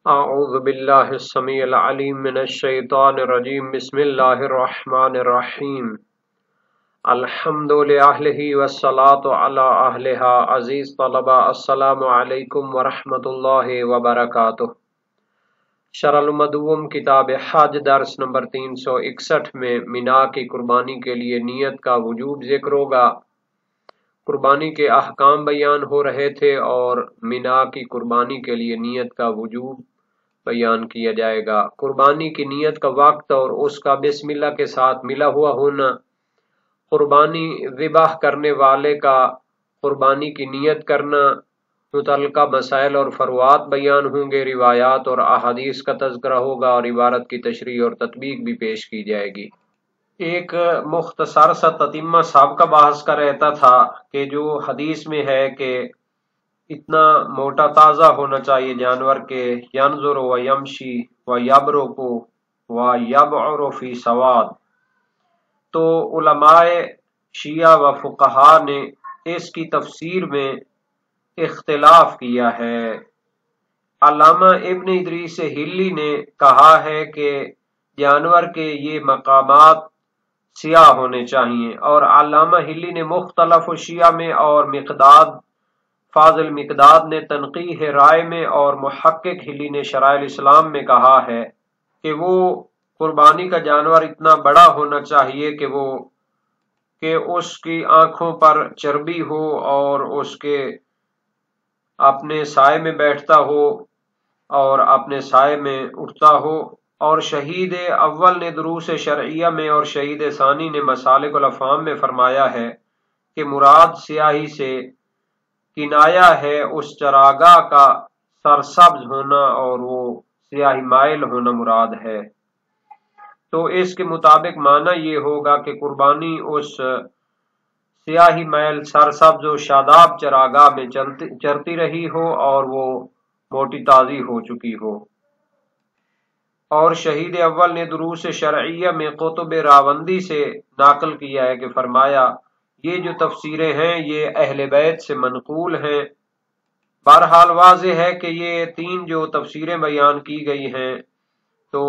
اعوذ باللہ السمیع العلیم من الشیطان الرجیم بسم اللہ الرحمن الرحیم الحمد لأہلہ والصلاة علی اہلہا عزیز طلبہ السلام علیکم ورحمۃ اللہ وبرکاتہ۔ شرح المدوم کتاب حج درس نمبر 361 میں مینا کی قربانی کے لیے نیت کا وجوب ذکر ہوگا۔ قربانی کے احکام بیان ہو رہے تھے اور مینا کی قربانی کے لیے نیت کا وجوب بیان کیا جائے گا۔ قربانی کی نیت کا وقت اور اس کا بسم اللہ کے ساتھ ملا ہوا ہونا، قربانی ذبح کرنے والے کا قربانی کی نیت کرنا، متعلقہ مسائل اور فروعات بیان ہوں گے، روایات اور احادیث کا تذکرہ ہوگا اور عبارت کی تشریح اور تطبیق بھی پیش کی جائے گی۔ ایک مختصر سا تتمہ سابقہ بحث کا رہتا تھا کہ جو حدیث میں ہے کہ اتنا موٹا تازہ ہونا چاہیے جانور کے ینظر و یمشی و یبرک و یبعر فی سواد، تو علماء شیعہ و فقہا نے اس کی تفسیر میں اختلاف کیا ہے۔ علامہ ابن ادریس ہلی نے کہا ہے کہ جانور کے یہ مقامات سیاہ ہونے چاہیے، اور علامہ ہلی نے مختلف شیعہ میں اور مقداد فاضل مقداد نے تنقیح رائے میں اور محقق ہلی نے شرائع الاسلام میں کہا ہے کہ وہ قربانی کا جانور اتنا بڑا ہونا چاہیے کہ اس کی آنکھوں پر چربی ہو اور اس کے اپنے سائے میں بیٹھتا ہو اور اپنے سائے میں اٹھتا ہو۔ اور شہید اول نے دروس شرعیہ میں اور شہید ثانی نے مسالک الافہام میں فرمایا ہے کہ مراد سیاہی سے کنایا ہے اس چراگاہ کا سرسبز ہونا اور وہ سیاہی مائل ہونا مراد ہے۔ تو اس کے مطابق معنی یہ ہوگا کہ قربانی اس سیاہی مائل سرسبز و شاداب چراگاہ میں چرتی رہی ہو اور وہ موٹی تازی ہو چکی ہو۔ اور شہید اول نے دروس شرعیہ میں قطب راوندی سے ناقل کیا ہے کہ فرمایا یہ جو تفسیریں ہیں یہ اہل بیت سے منقول ہیں۔ بہرحال واضح ہے کہ یہ تین جو تفسیریں بیان کی گئی ہیں تو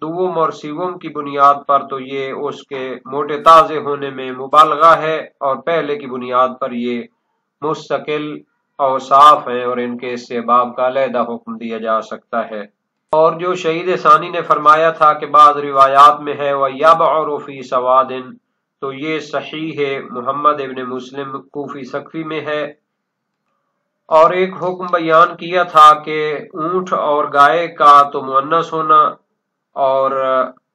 دوم اور سیوم کی بنیاد پر تو یہ اس کے موٹے تازے ہونے میں مبالغہ ہے، اور پہلے کی بنیاد پر یہ مستقل اوصاف ہیں اور ان کے استحباب کا علیحدہ حکم دیا جا سکتا ہے۔ اور جو شہید ثانی نے فرمایا تھا کہ بعض روایات میں ہے وَيَبْعُرُ فِي سَوَادٍ، تو یہ صحیح ہے، محمد ابن مسلم کوفی سقفی میں ہے۔ اور ایک حکم بیان کیا تھا کہ اونٹ اور گائے کا تو مؤنث ہونا اور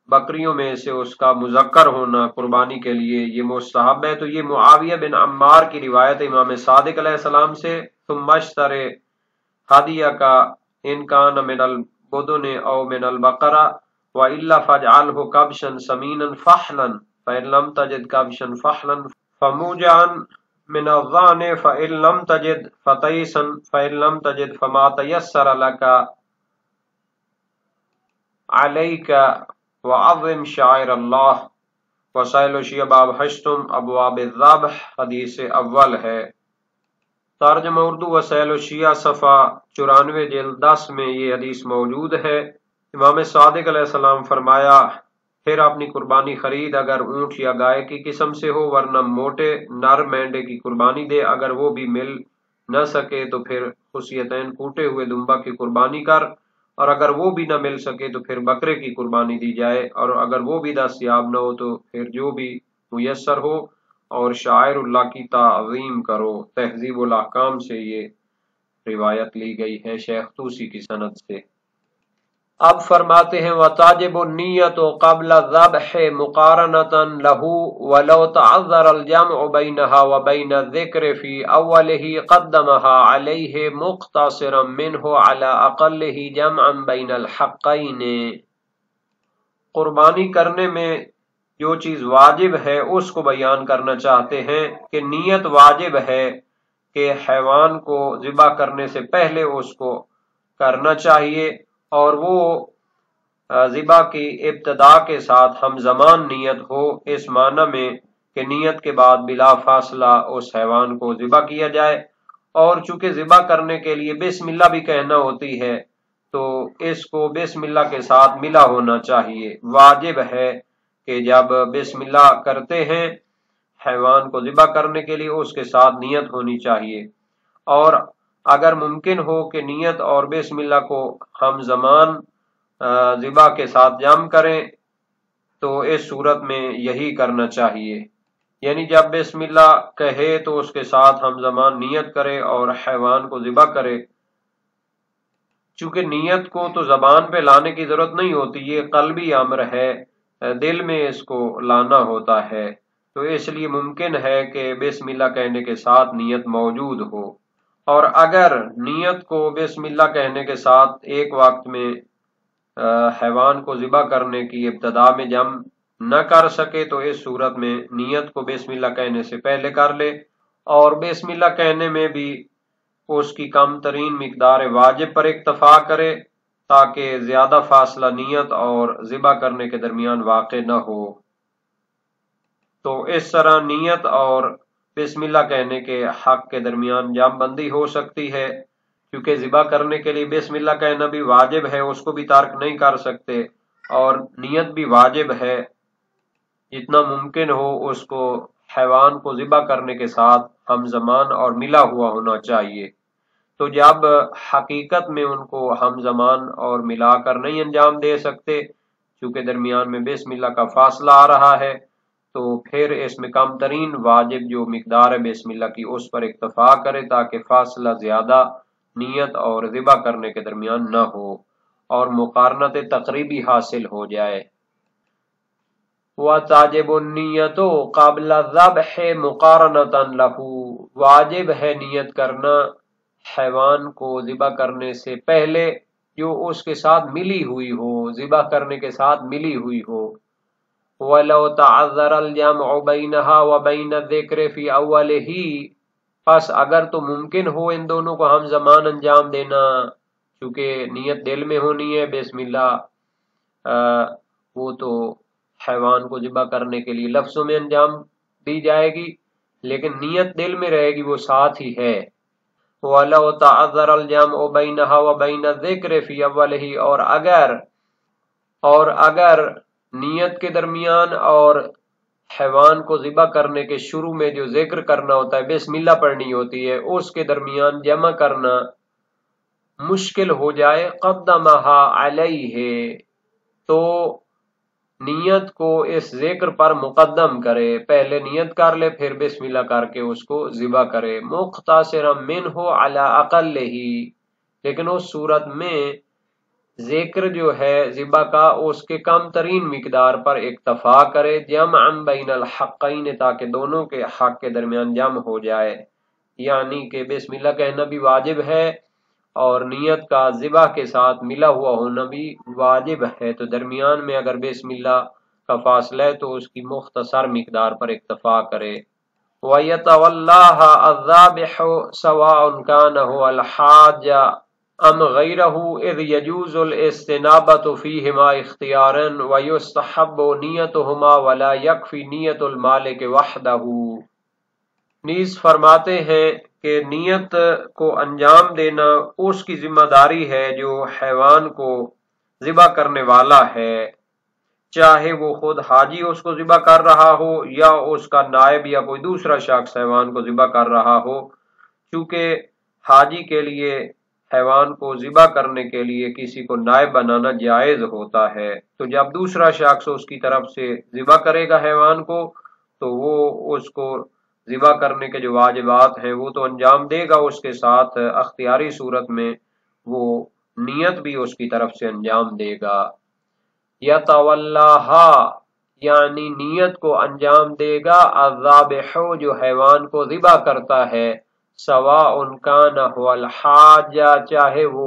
بکریوں میں سے اس کا مذکر ہونا قربانی کے لیے یہ مستحب ہے۔ تو یہ معاویہ بن عمار کی روایت امام صادق علیہ السلام سے، ثم اشتر ہدیہ کا ان کان من البدن او من البقرہ والا فاجعلہ کبشا سمینا فحلا فإن لم تجد کبشا فحلا فموجعا من الظان فإن لم تجد فتیسا فإن لم تجد فما تیسر لك علیک وعظم شعائر اللہ۔ وسائل شیعہ باب ہشتم ابواب الذبح حدیث اول ہے۔ ترجمہ اردو وسائل شیعہ صفحہ 94 جلد 10 میں یہ حدیث موجود ہے۔ امام صادق علیہ السلام فرمایا پھر اپنی قربانی خرید اگر اونٹ یا گائے کی قسم سے ہو، ورنہ موٹے نر مینڈے کی قربانی دے، اگر وہ بھی مل نہ سکے تو پھر خصیتین کوٹے ہوئے دمبا کی قربانی کر، اور اگر وہ بھی نہ مل سکے تو پھر بکرے کی قربانی دی جائے، اور اگر وہ بھی دستیاب نہ ہو تو پھر جو بھی میسر ہو، اور شاعر اللہ کی تعظیم کرو۔ تہذیب الاحکام سے یہ روایت لی گئی ہے شیخ طوسی کی سند سے۔ اب فرماتے ہیں وَتَجِبُ النِّيَّةُ قَبْلَ الذَّبْحِ مُقَارَنَةً لَهُ وَلَوْ تَعَذَّرَ الْجَمْعُ بَيْنَهَا وَبَيْنَ الذِّكْرِ فِي أَوَّلِهِ قَدَّمَهَا عَلَيْهِ مُقْتَصِرًا مِّنْهُ عَلَى أَقَلِّهِ جَمْعًا بَيْنَ الْحَقَّيْنِ۔ قربانی کرنے میں جو چیز واجب ہے اس کو بیان کرنا چاہتے ہیں کہ نیت واجب ہے کہ حیوان کو ذبح کرنے سے پہلے اس کو کرنا چاہیے، اور وہ ذبح کی ابتدا کے ساتھ ہم زمان نیت ہو، اس معنی میں کہ نیت کے بعد بلا فاصلہ اس حیوان کو ذبح کیا جائے، اور چونکہ ذبح کرنے کے لیے بسم اللہ بھی کہنا ہوتی ہے تو اس کو بسم اللہ کے ساتھ ملا ہونا چاہیے۔ واجب ہے کہ جب بسم اللہ کرتے ہیں حیوان کو ذبح کرنے کے لیے اس کے ساتھ نیت ہونی چاہیے، اور اگر ممکن ہو کہ نیت اور بسم اللہ کو ہم زمان ذبح کے ساتھ جمع کریں تو اس صورت میں یہی کرنا چاہیے، یعنی جب بسم اللہ کہے تو اس کے ساتھ ہم زمان نیت کرے اور حیوان کو ذبح کرے۔ چونکہ نیت کو تو زبان پہ لانے کی ضرورت نہیں ہوتی، یہ قلبی امر ہے، دل میں اس کو لانا ہوتا ہے، تو اس لیے ممکن ہے کہ بسم اللہ کہنے کے ساتھ نیت موجود ہو، اور اگر نیت کو بسم اللہ کہنے کے ساتھ ایک وقت میں حیوان کو ذبح کرنے کی ابتدا میں جمع نہ کر سکے تو اس صورت میں نیت کو بسم اللہ کہنے سے پہلے کر لے، اور بسم اللہ کہنے میں بھی اس کی کم ترین مقدار واجب پر اکتفا کرے تاکہ زیادہ فاصلہ نیت اور ذبح کرنے کے درمیان واقع نہ ہو۔ تو اس طرح نیت اور بسم اللہ کہنے کے حق کے درمیان جام بندی ہو سکتی ہے، کیونکہ ذبح کرنے کے لیے بسم اللہ کہنا بھی واجب ہے، اس کو بھی ترک نہیں کر سکتے، اور نیت بھی واجب ہے، جتنا ممکن ہو اس کو حیوان کو ذبح کرنے کے ساتھ ہم زمان اور ملا ہوا ہونا چاہیے۔ تو جب حقیقت میں ان کو ہم زمان اور ملا کر نہیں انجام دے سکتے چونکہ درمیان میں بسم اللہ کا فاصلہ آ رہا ہے، تو پھر اس میں کم ترین واجب جو مقدار ہے بسم اللہ کی اس پر اکتفا کرے تاکہ فاصلہ زیادہ نیت اور ذبح کرنے کے درمیان نہ ہو اور مقارنت تقریبی حاصل ہو جائے۔ وَتَجِبُ النِّيَّةُ قَبْلَ الذَّبْحِ مُقَارَنَةً لَهُ، واجب ہے نیت کرنا حیوان کو ذبح کرنے سے پہلے جو اس کے ساتھ ملی ہوئی ہو، ذبح کرنے کے ساتھ ملی ہوئی ہو۔ وَلَوْ تَعَذَّرَ الْجَمْعُ بَيْنَهَا وَبَيْنَ الذِّكْرِ فِي أَوَّلِهِ، پس اگر تو ممکن ہو ان دونوں کو ہم زمان انجام دینا، چونکہ نیت دل میں ہونی ہے، بسم اللہ وہ تو حیوان کو ذبح کرنے کے لیے لفظوں میں انجام دی جائے گی، لیکن نیت دل میں رہے گی، وہ ساتھ ہی ہے۔ وَلَوْ تَعَذَّرَ الْجَمْعُ بَيْنَهَا وَبَيْنَ الذِّكْرِ فِي أَوَّلِهِ، اور اگر نیت کے درمیان اور حیوان کو ذبح کرنے کے شروع میں جو ذکر کرنا ہوتا ہے، بسم اللہ پڑھنی ہوتی ہے، اس کے درمیان جمع کرنا مشکل ہو جائے، قدمها علیہ، تو نیت کو اس ذکر پر مقدم کرے، پہلے نیت کر لے پھر بسم اللہ کر کے اس کو ذبح کرے، مختصرا منہ علی اقلہ، لیکن اس صورت میں ذکر جو ہے ذبح کا اس کے کم ترین مقدار پر اکتفا کرے، جمعا بین الحقین، تاکہ دونوں کے حق کے درمیان جمع ہو جائے، یعنی کہ بسم اللہ کہنا بھی واجب ہے اور نیت کا ذبح کے ساتھ ملا ہوا ہونا بھی واجب ہے، تو درمیان میں اگر بسم اللہ کا فاصلہ ہے تو اس کی مختصر مقدار پر اکتفا کرے۔ وَيَتَوَلَّاهَا الذَّابِحُ سَوَاءٌ كَانَ هُوَ الْحَاجَّ أَمْ غَيْرَهُ إِذْ يَجُوزُ الْاِسْتِنَابَةُ فِيهِمَا اخْتِيَارًا وَيُسْتَحَبُّ نِيَّتُهُمَا وَلَا يَكْفِي نِيَّةُ الْمَالِكِ وَحْدَهُ۔ نیز فرماتے ہیں کہ نیت کو انجام دینا اس کی ذمہ داری ہے جو حیوان کو ذبح کرنے والا ہے، چاہے وہ خود حاجی اس کو ذبح کر رہا ہو یا اس کا نائب یا کوئی دوسرا شخص حیوان کو ذبح کر رہا ہو، چونکہ حاجی کے لیے حیوان کو ذبح کرنے کے لیے کسی کو نائب بنانا جائز ہوتا ہے، تو جب دوسرا شخص اس کی طرف سے ذبح کرے گا حیوان کو تو وہ اس کو ذبح کرنے کے جو واجبات ہیں وہ تو انجام دے گا، اس کے ساتھ اختیاری صورت میں وہ نیت بھی اس کی طرف سے انجام دے گا۔ یتولاھا یعنی نیت کو انجام دے گا، الذابح جو حیوان کو ذبح کرتا ہے، سواء کان هو الحاج، چاہے وہ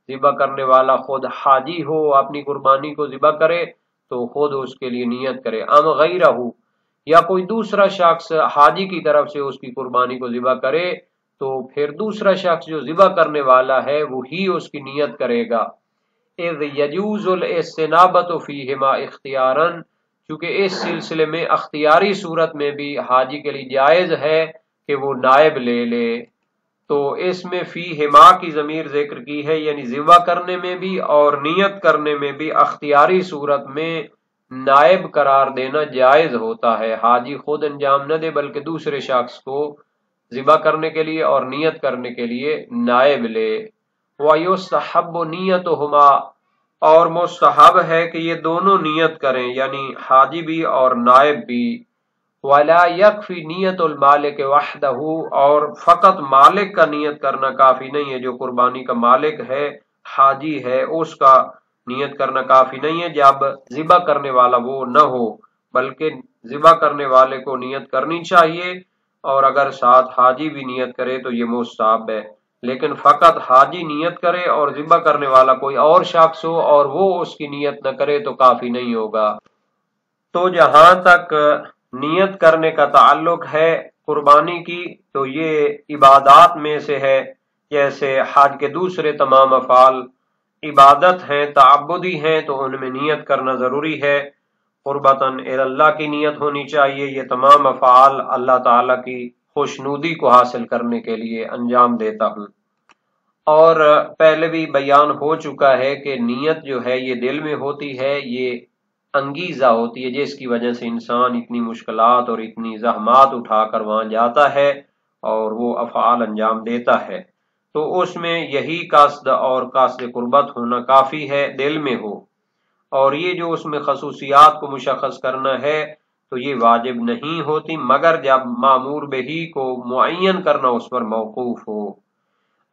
ذبح کرنے والا خود حاجی ہو، اپنی قربانی کو ذبح کرے تو خود اس کے لیے نیت کرے، ام غیرہ یا کوئی دوسرا شخص حاجی کی طرف سے اس کی قربانی کو ذبح کرے تو پھر دوسرا شخص جو ذبح کرنے والا ہے وہی اس کی نیت کرے گا۔ اذ یجوز الاستنابۃ فیہما اختیارا، چونکہ اس سلسلے میں اختیاری صورت میں بھی حاجی کے لیے جائز ہے کہ وہ نائب لے لے، تو اس میں فی ہما کی ضمیر ذکر کی ہے، یعنی ذبح کرنے میں بھی اور نیت کرنے میں بھی اختیاری صورت میں نائب قرار دینا جائز ہوتا ہے۔ حاجی خود انجام نہ دے بلکہ دوسرے شخص کو ذبح کرنے کے لیے اور نیت کرنے کے لیے نائب لے۔ وَيُسْتَحَبُّ نِيَّتُهُمَا، اور مستحب ہے کہ یہ دونوں نیت کریں، یعنی حاجی بھی اور نائب بھی۔ وَلَا يَكْفِي نِيَّةُ الْمَالِكِ وَحْدَهُ، اور فقط مالک کا نیت کرنا کافی نہیں ہے، جو قربانی کا مالک ہے، حاجی ہے، اس کا نیت کرنا کافی نہیں ہے جب ذبح کرنے والا وہ نہ ہو، بلکہ ذبح کرنے والے کو نیت کرنی چاہیے، اور اگر ساتھ حاجی بھی نیت کرے تو یہ مستحب ہے۔ لیکن فقط حاجی نیت کرے اور ذبح کرنے والا کوئی اور شخص ہو اور وہ اس کی نیت نہ کرے تو کافی نہیں ہوگا۔ تو جہاں تک نیت کرنے کا تعلق ہے قربانی کی، تو یہ عبادات میں سے ہے، جیسے حج کے دوسرے تمام افعال عبادت ہیں، تعبدی ہیں، تو ان میں نیت کرنا ضروری ہے۔ قربتاً اللہ کی نیت ہونی چاہیے۔ یہ تمام افعال اللہ تعالیٰ کی خوشنودی کو حاصل کرنے کے لیے انجام دیتا ہوں۔ اور پہلے بھی بیان ہو چکا ہے کہ نیت جو ہے یہ دل میں ہوتی ہے، یہ انگیزہ ہوتی ہے جس کی وجہ سے انسان اتنی مشکلات اور اتنی زحمات اٹھا کر وہاں جاتا ہے اور وہ افعال انجام دیتا ہے۔ تو اس میں یہی قصد اور قصد قربت ہونا کافی ہے، دل میں ہو، اور یہ جو اس میں خصوصیات کو مشخص کرنا ہے تو یہ واجب نہیں ہوتی مگر جب مامور بہی کو معین کرنا اس پر موقوف ہو۔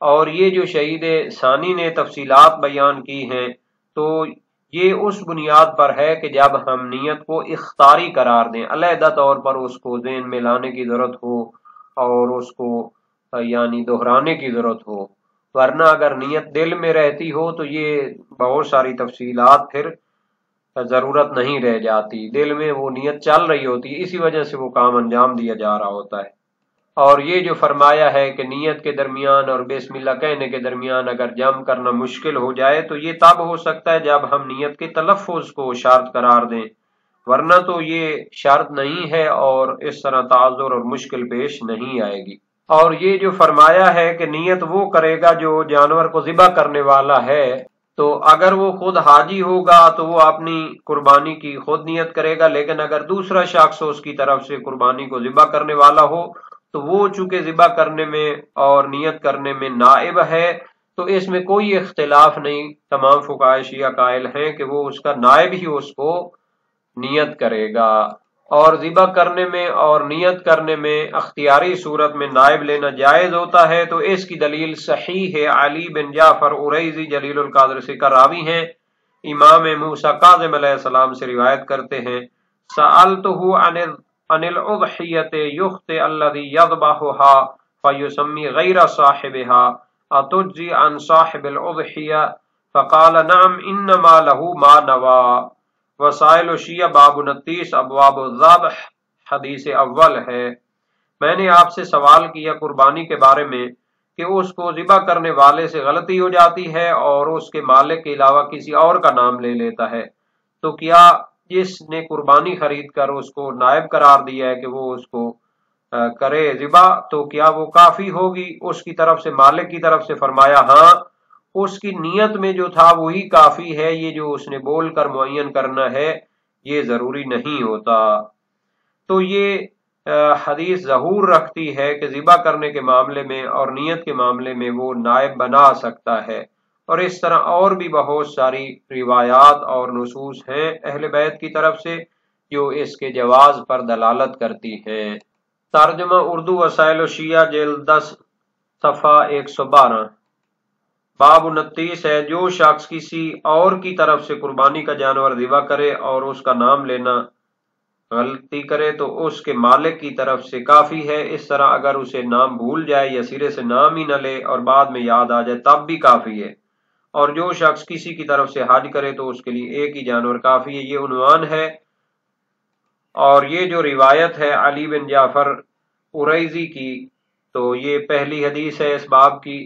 اور یہ جو شہید ثانی نے تفصیلات بیان کی ہیں تو یہ اس بنیاد پر ہے کہ جب ہم نیت کو اختیاری قرار دیں، علیحدہ طور پر اس کو ذہن میں لانے کی ضرورت ہو اور اس کو یعنی دہرانے کی ضرورت ہو، ورنہ اگر نیت دل میں رہتی ہو تو یہ بہت ساری تفصیلات پھر ضرورت نہیں رہ جاتی، دل میں وہ نیت چل رہی ہوتی، اسی وجہ سے وہ کام انجام دیا جا رہا ہوتا ہے۔ اور یہ جو فرمایا ہے کہ نیت کے درمیان اور بسم اللہ کہنے کے درمیان اگر جمع کرنا مشکل ہو جائے تو یہ تب ہو سکتا ہے جب ہم نیت کے تلفظ کو شرط قرار دیں، ورنہ تو یہ شرط نہیں ہے اور اس طرح تعذر اور مشکل پیش نہیں آئے گی۔ اور یہ جو فرمایا ہے کہ نیت وہ کرے گا جو جانور کو ذبح کرنے والا ہے، تو اگر وہ خود حاجی ہوگا تو وہ اپنی قربانی کی خود نیت کرے گا، لیکن اگر دوسرا شخص اس کی طرف سے قربانی کو ذبح کرنے والا ہو تو وہ چونکہ ذبح کرنے میں اور نیت کرنے میں نائب ہے تو اس میں کوئی اختلاف نہیں، تمام فقہائے شیعہ قائل ہیں کہ وہ اس کا نائب ہی اس کو نیت کرے گا۔ اور ذبح کرنے میں اور نیت کرنے میں اختیاری صورت میں نائب لینا جائز ہوتا ہے، تو اس کی دلیل صحیح ہے۔ علی بن جعفر عریضی جلیل القدر سے کا راوی ہیں، امام موسیٰ کاظم علیہ السلام سے روایت کرتے ہیں، سألتہ عن الاضحیۃ یخطئ الذی یذبحها فیسمی غیر صاحبها اتجزی عن صاحب الاضحیہ فقال نعم انما له ما نوى۔ وسائل شیعہ باب 29 ابواب الذبح حدیث اول ہے۔ میں نے آپ سے سوال کیا قربانی کے بارے میں کہ اس کو ذبح کرنے والے سے غلطی ہو جاتی ہے اور اس کے مالک کے علاوہ کسی اور کا نام لے لیتا ہے، تو کیا جس نے قربانی خرید کر اس کو نائب قرار دیا ہے کہ وہ اس کو کرے ذبح، تو کیا وہ کافی ہوگی اس کی طرف سے، مالک کی طرف سے؟ فرمایا ہاں، اس کی نیت میں جو تھا وہی کافی ہے، یہ جو اس نے بول کر معین کرنا ہے یہ ضروری نہیں ہوتا۔ تو یہ حدیث ظہور رکھتی ہے کہ ذبح کرنے کے معاملے میں اور نیت کے معاملے میں وہ نائب بنا سکتا ہے، اور اس طرح اور بھی بہت ساری روایات اور نصوص ہیں اہل بیت کی طرف سے جو اس کے جواز پر دلالت کرتی ہیں۔ ترجمہ اردو وسائل شیعہ جلد 10 صفحہ 112۔ باب 29 ہے، جو شخص کسی اور کی طرف سے قربانی کا جانور ذبح کرے اور اس کا نام لینا غلطی کرے تو اس کے مالک کی طرف سے کافی ہے۔ اس طرح اگر اسے نام بھول جائے یا سرے سے نام ہی نہ لے اور بعد میں یاد آ جائے تب بھی کافی ہے۔ اور جو شخص کسی کی طرف سے حج کرے تو اس کے لیے ایک ہی جانور کافی ہے۔ یہ عنوان ہے، اور یہ جو روایت ہے علی بن جعفر عریضی کی، تو یہ پہلی حدیث ہے اس باب کی۔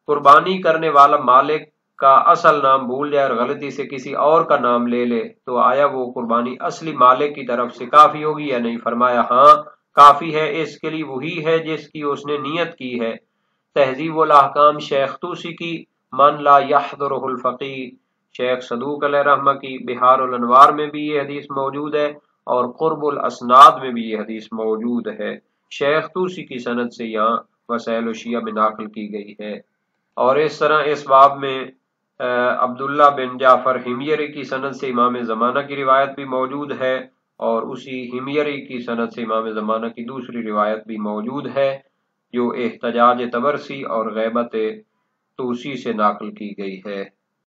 قربانی کرنے والا مالک کا اصل نام بھول جائے اور غلطی سے کسی اور کا نام لے لے تو آیا وہ قربانی اصلی مالک کی طرف سے کافی ہوگی یا نہیں؟ فرمایا ہاں کافی ہے، اس کے لیے وہی ہے جس کی اس نے نیت کی ہے، تہذیب الاحکام شیخ طوسی کی، من لا یحضرہ الفقیہ شیخ صدوق علیہ رحمہ کی، بہار الانوار میں بھی یہ حدیث موجود ہے اور قرب الاسناد میں بھی یہ حدیث موجود ہے۔ شیخ طوسی کی سند سے یہاں وسائل الشیعہ میں نقل کی گئی ہے۔ اور اس طرح اس باب میں عبداللہ بن جعفر حمیری کی سند سے امام زمانہ کی روایت بھی موجود ہے، اور اسی حمیری کی سند سے امام زمانہ کی دوسری روایت بھی موجود ہے جو احتجاج طبرسی اور غیبت طوسی سے نقل کی گئی ہے۔